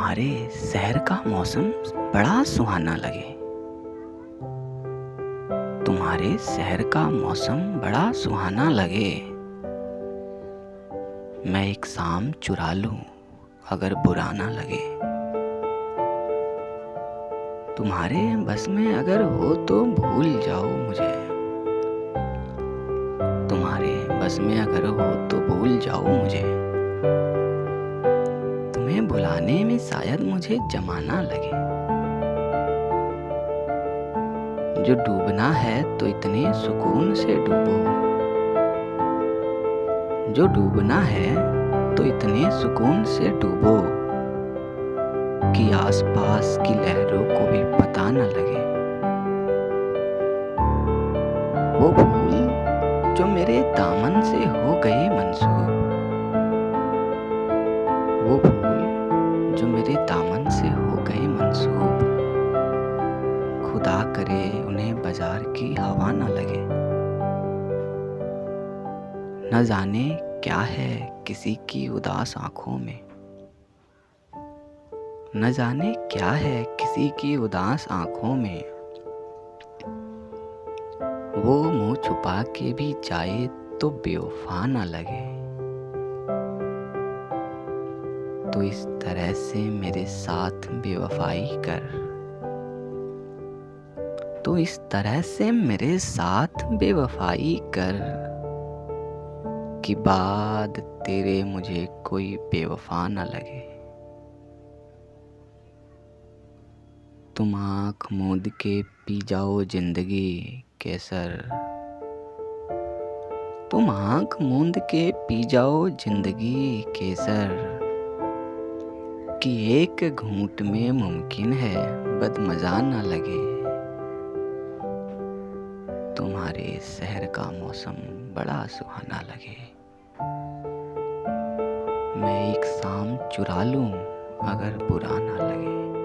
तुम्हारे शहर का मौसम बड़ा सुहाना लगे। तुम्हारे शहर का मौसम बड़ा सुहाना लगे। मैं एक शाम चुरा लूं अगर बुरा ना लगे। तुम्हारे बस में अगर हो तो भूल जाओ मुझे। तुम्हारे बस में अगर हो तो भूल जाओ मुझे। तुम्हें बुलाने में शायद मुझे जमाना लगे। जो डूबना है तो इतने सुकून से डूबो। जो डूबना है तो इतने सुकून से डूबो कि आसपास की लहरों को भी पता न लगे। वो फूल जो मेरे दामन से हो गए मंसूर। वो फूल जो मेरे दामन से हो गए मंसूर। खुदा करे उन्हें बाजार की हवा न लगे। न जाने क्या है किसी की उदास आंखों में। न जाने क्या है किसी की उदास आंखों में। वो मुंह छुपा के भी जाए तो बेवफा न लगे। तो इस तरह से मेरे साथ बेवफाई कर। तो इस तरह से मेरे साथ बेवफाई कर कि बाद तेरे मुझे कोई बेवफा न लगे। तुम आँख मूंद के पी जाओ जिंदगी केसर। तुम आँख मूंद के पी जाओ जिंदगी केसर कि एक घूंट में मुमकिन है बदमजा न लगे। तुम्हारे शहर का मौसम बड़ा सुहाना लगे। मैं एक शाम चुरा लूं अगर बुरा ना लगे।